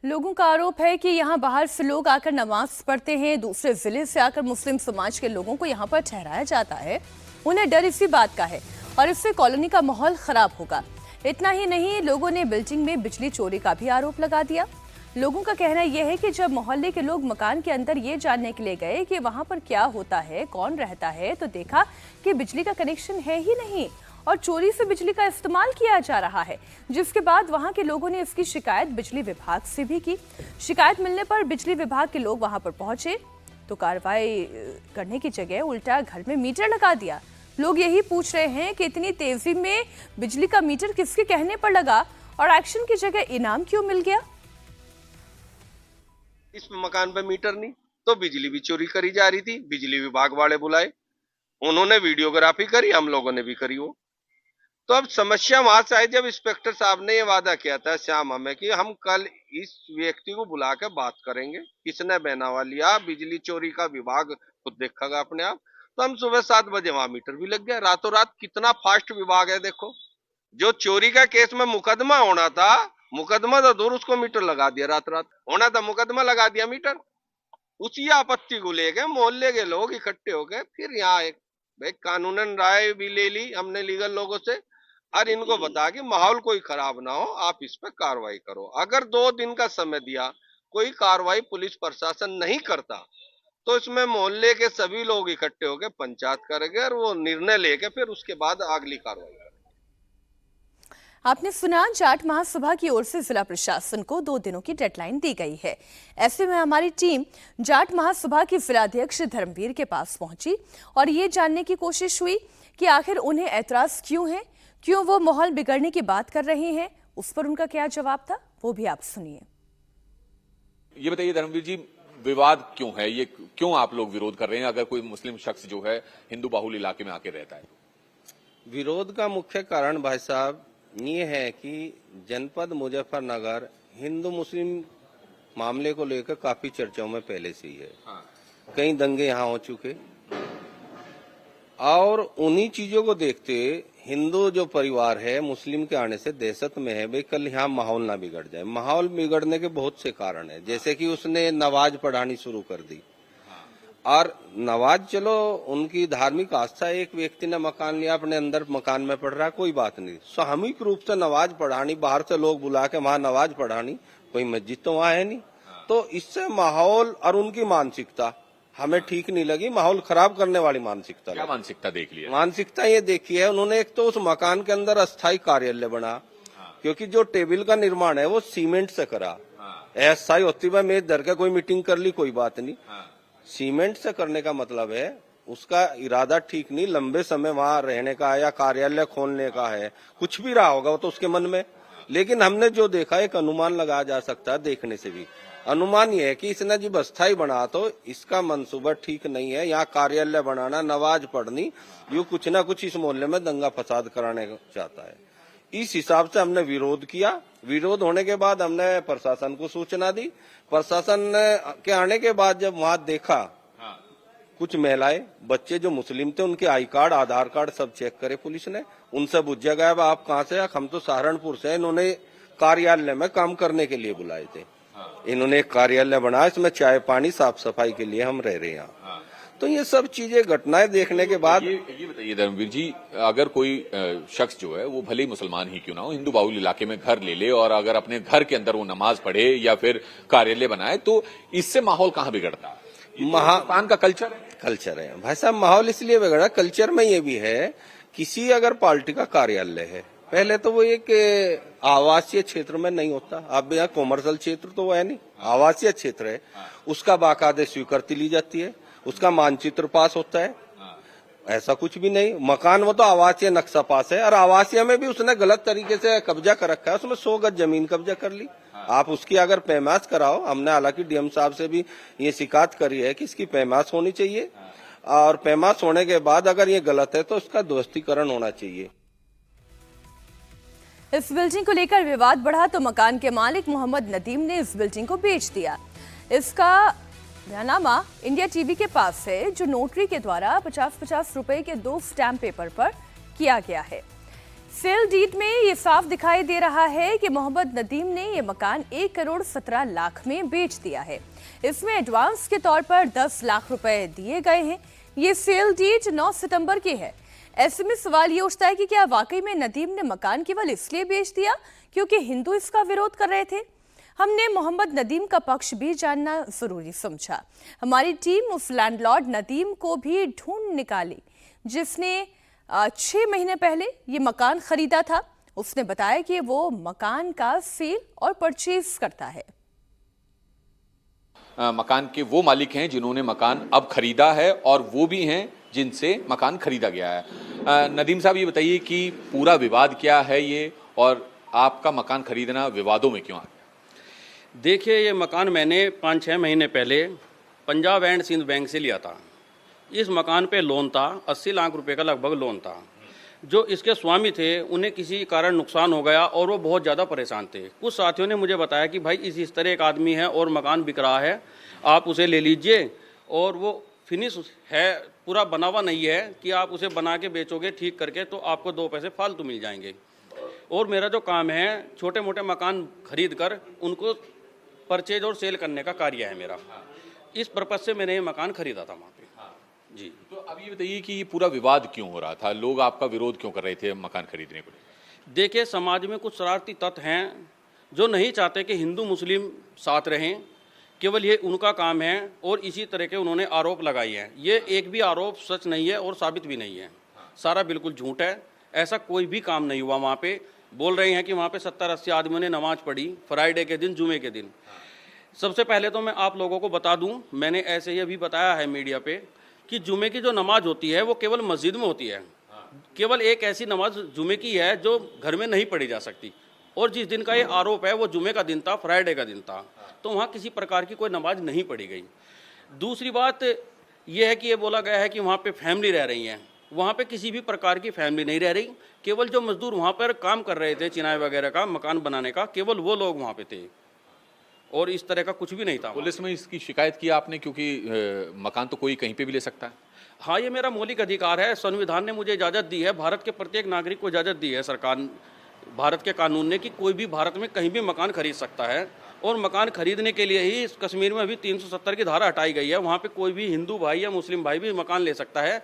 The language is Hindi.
लोगों का आरोप है कि यहाँ बाहर से लोग आकर नमाज पढ़ते हैं, दूसरे जिले से आकर मुस्लिम समाज के लोगों को यहाँ पर ठहराया जाता है। उन्हें डर इसी बात का है और इससे कॉलोनी का माहौल खराब होगा। इतना ही नहीं, लोगों ने बिल्डिंग में बिजली चोरी का भी आरोप लगा दिया। लोगों का कहना यह है कि जब मोहल्ले के लोग मकान के अंदर ये जानने के लिए गए कि वहां पर क्या होता है, कौन रहता है, तो देखा कि बिजली का कनेक्शन है ही नहीं और चोरी से बिजली का इस्तेमाल किया जा रहा है। जिसके बाद वहां के लोगों ने इसकी शिकायत बिजली विभाग से भी की। शिकायत मिलने पर बिजली विभाग के लोग वहां पर पहुंचे तो कार्रवाई करने की जगह उल्टा घर में मीटर लगा दिया। लोग यही पूछ रहे हैं कि इतनी तेजी में बिजली का मीटर किसके कहने पर लगा और एक्शन की जगह इनाम क्यों मिल गया। इस मकान पे मीटर नहीं तो बिजली भी चोरी करी जा रही थी। बिजली विभाग वाले बुलाए, उन्होंने वीडियोग्राफी करी, हम लोगों ने भी करी वो। तो अब समस्या वहां से आई जब इंस्पेक्टर साहब ने ये वादा किया था श्याम हमें कि हम कल इस व्यक्ति को बुला के बात करेंगे, किसने बनावा लिया, बिजली चोरी का विभाग खुद देखेगा अपने आप। तो हम सुबह 7 बजे वहां मीटर भी लग गया रातों रात। कितना फास्ट विभाग है देखो। जो चोरी का केस में मुकदमा होना था, मुकदमा तो दूर, उसको मीटर लगा दिया। रात रात होना था मुकदमा, लगा दिया मीटर। उसी आपत्ति को लेके मोहल्ले के लोग इकट्ठे हो गए। फिर यहाँ एक भाई कानूनन राय भी ले ली हमने लीगल लोगों से और इनको बता कि माहौल कोई खराब ना हो, आप इस पर कार्रवाई करो। अगर 2 दिन का समय दिया, कोई कार्रवाई पुलिस प्रशासन नहीं करता तो इसमें मोहल्ले के सभी लोग इकट्ठे होकर पंचायत करेंगे और वो निर्णय लेके फिर उसके बाद अगली कार्रवाई। आपने सुना, जाट महासभा की ओर से जिला प्रशासन को 2 दिनों की डेडलाइन दी गई है। ऐसे में हमारी टीम जाट महासभा के जिलाध्यक्ष धर्मवीर के पास पहुंची और ये जानने की कोशिश हुई कि आखिर उन्हें ऐतराज क्यों है, क्यों वो माहौल बिगड़ने की बात कर रहे हैं। उस पर उनका क्या जवाब था वो भी आप सुनिए। ये बताइए धर्मवीर जी, विवाद क्यों है, ये क्यों आप लोग विरोध कर रहे हैं अगर कोई मुस्लिम शख्स जो है हिंदू बाहुल इलाके में आके रहता है? विरोध का मुख्य कारण भाई साहब ये है कि जनपद मुजफ्फरनगर हिंदू मुस्लिम मामले को लेकर काफी चर्चाओं में पहले से ही है। कई दंगे यहाँ हो चुके और उन्हीं चीजों को देखते हिंदू जो परिवार है मुस्लिम के आने से दहशत में है भाई कल यहाँ माहौल ना बिगड़ जाए। माहौल बिगड़ने के बहुत से कारण है, जैसे कि उसने नमाज पढ़ानी शुरू कर दी और नमाज चलो उनकी धार्मिक आस्था, एक व्यक्ति ने मकान लिया अपने अंदर मकान में पढ़ रहा है, कोई बात नहीं। सामूहिक रूप से नमाज पढ़ानी, बाहर से लोग बुला के वहां नमाज पढ़ानी, कोई मस्जिद तो वहां है नहीं। तो इससे माहौल और उनकी मानसिकता हमें ठीक नहीं लगी, माहौल खराब करने वाली मानसिकता। क्या मानसिकता देख लिया? मानसिकता ये देखी है उन्होंने, एक तो उस मकान के अंदर अस्थायी कार्यालय बना, क्योंकि जो टेबल का निर्माण है वो सीमेंट से करा। अस्थायी होती है मेज धर के कोई मीटिंग कर ली कोई बात नहीं, सीमेंट से करने का मतलब है उसका इरादा ठीक नहीं, लंबे समय वहां रहने का या कार्यालय खोलने का है, कुछ भी रहा होगा वो तो उसके मन में। लेकिन हमने जो देखा, एक अनुमान लगाया जा सकता है देखने से भी, अनुमान ये है कि इसने जब अस्थायी बना तो इसका मंसूबा ठीक नहीं है। यहाँ कार्यालय बनाना, नमाज पढ़नी, ये कुछ ना कुछ इस मोहल्ले में दंगा फसाद कराने चाहता है। इस हिसाब से हमने विरोध किया। विरोध होने के बाद हमने प्रशासन को सूचना दी। प्रशासन के आने के बाद जब वहां देखा, कुछ महिलाएं, बच्चे जो मुस्लिम थे उनके आई कार्ड, आधार कार्ड सब चेक करे पुलिस ने। उनसे पूछा गया आप कहाँ से? हम तो सहारनपुर से। इन्होंने कार्यालय में काम करने के लिए बुलाए थे। इन्होंने एक कार्यालय बनाया, इसमें चाय पानी साफ सफाई के लिए हम रह रहे हैं। तो ये सब चीजें घटनाएं देखने के बाद ये बताइए धर्मवीर जी, अगर कोई शख्स जो है वो भले ही मुसलमान ही क्यों ना हो, हिंदू बाहुल इलाके में घर ले ले और अगर अपने घर के अंदर वो नमाज पढ़े या फिर कार्यालय बनाए, तो इससे माहौल कहाँ बिगड़ता है? हिंदुस्तान का कल्चर है भाई साहब। माहौल इसलिए बिगड़ा, कल्चर में ये भी है, किसी अगर पार्टी का कार्यालय है, पहले तो वो एक आवासीय क्षेत्र में नहीं होता। अब यहाँ कॉमर्शियल क्षेत्र तो वो है नहीं, आवासीय क्षेत्र है, उसका बाकायदे स्वीकृति ली जाती है, उसका मानचित्र पास होता है। ऐसा कुछ भी नहीं, मकान वो तो आवासीय नक्शा पास है और आवासीय में भी उसने गलत तरीके से कब्जा कर रखा है, उसमें 100 गज जमीन कब्जा कर ली। आप उसकी अगर पैमाश कराओ, हमने हालांकि डीएम साहब से भी ये शिकायत करी है कि इसकी पैमाश होनी चाहिए और पैमाश होने के बाद अगर ये गलत है तो उसका ध्वस्तीकरण होना चाहिए। इस बिल्डिंग को लेकर विवाद बढ़ा तो मकान के मालिक मोहम्मद नदीम ने इस बिल्डिंग को बेच दिया। इसका बयानामा इंडिया टीवी के पास है, जो नोटरी के द्वारा 50-50 रुपए के 2 स्टैम्प पेपर पर किया गया है। सेल डीड में ये साफ दिखाई दे रहा है कि मोहम्मद नदीम ने ये मकान 1,17,00,000 में बेच दिया है। इसमें एडवांस के तौर पर 10 लाख रुपए दिए गए हैं। ये सेल डीड 9 सितंबर की है। ऐसे में सवाल ये उठता है कि क्या वाकई में नदीम ने मकान केवल इसलिए बेच दिया क्योंकि हिंदू इसका विरोध कर रहे थे? हमने मोहम्मद नदीम का पक्ष भी जानना जरूरी समझा। हमारी टीम उस लैंडलॉर्ड नदीम को भी ढूंढ निकाली जिसने 6 महीने पहले ये मकान खरीदा था। उसने बताया कि वो मकान का सेल और परचेज करता है। मकान के वो मालिक हैं जिन्होंने मकान अब खरीदा है और वो भी हैं जिनसे मकान खरीदा गया है। नदीम साहब, ये बताइए कि पूरा विवाद क्या है ये, और आपका मकान खरीदना विवादों में क्यों आ गया? देखिए, ये मकान मैंने 5-6 महीने पहले पंजाब एंड सिंध बैंक से लिया था। इस मकान पे लोन था, 80 लाख रुपए का लगभग लोन था। जो इसके स्वामी थे उन्हें किसी कारण नुकसान हो गया और वो बहुत ज़्यादा परेशान थे। कुछ साथियों ने मुझे बताया कि भाई इस तरह एक आदमी है और मकान बिक रहा है, आप उसे ले लीजिए, और वो फिनिश है, पूरा बना हुआ नहीं है कि आप उसे बना के बेचोगे ठीक करके तो आपको 2 पैसे फालतू मिल जाएंगे। और मेरा जो काम है छोटे मोटे मकान खरीद कर उनको परचेज और सेल करने का कार्य है मेरा। इस पर्पज से मैंने ये मकान खरीदा था वहाँ पे। जी, तो अब ये बताइए कि ये पूरा विवाद क्यों हो रहा था? लोग आपका विरोध क्यों कर रहे थे मकान खरीदने को? देखिए, समाज में कुछ शरारती तत्व हैं जो नहीं चाहते कि हिंदू मुस्लिम साथ रहें। केवल ये उनका काम है और इसी तरह के उन्होंने आरोप लगाए हैं। ये एक भी आरोप सच नहीं है और साबित भी नहीं है, सारा बिल्कुल झूठ है। ऐसा कोई भी काम नहीं हुआ। वहाँ पे बोल रहे हैं कि वहाँ पे 70-80 आदमियों ने नमाज पढ़ी फ्राइडे के दिन, जुमे के दिन। सबसे पहले तो मैं आप लोगों को बता दूं, मैंने ऐसे ही अभी बताया है मीडिया पे कि जुमे की जो नमाज होती है वो केवल मस्जिद में होती है। केवल एक ऐसी नमाज जुमे की है जो घर में नहीं पढ़ी जा सकती। और जिस दिन का ये आरोप है वो जुमे का दिन था, फ्राइडे का दिन था, तो वहाँ किसी प्रकार की कोई नमाज नहीं पढ़ी गई। दूसरी बात यह है कि ये बोला गया है कि वहाँ पे फैमिली रह रही हैं। वहाँ पे किसी भी प्रकार की फैमिली नहीं रह रही। केवल जो मजदूर वहाँ पर काम कर रहे थे चिनाई वगैरह का, मकान बनाने का, केवल वो लोग वहाँ पे थे और इस तरह का कुछ भी नहीं था। पुलिस में इसकी शिकायत की आपने? क्योंकि मकान तो कोई कहीं पे भी ले सकता है। हाँ, ये मेरा मौलिक अधिकार है। संविधान ने मुझे इजाज़त दी है, भारत के प्रत्येक नागरिक को इजाज़त दी है सरकार, भारत के कानून ने, कि कोई भी भारत में कहीं भी मकान खरीद सकता है। और मकान खरीदने के लिए ही कश्मीर में अभी 370 की धारा हटाई गई है। वहाँ पे कोई भी हिंदू भाई या मुस्लिम भाई भी मकान ले सकता है।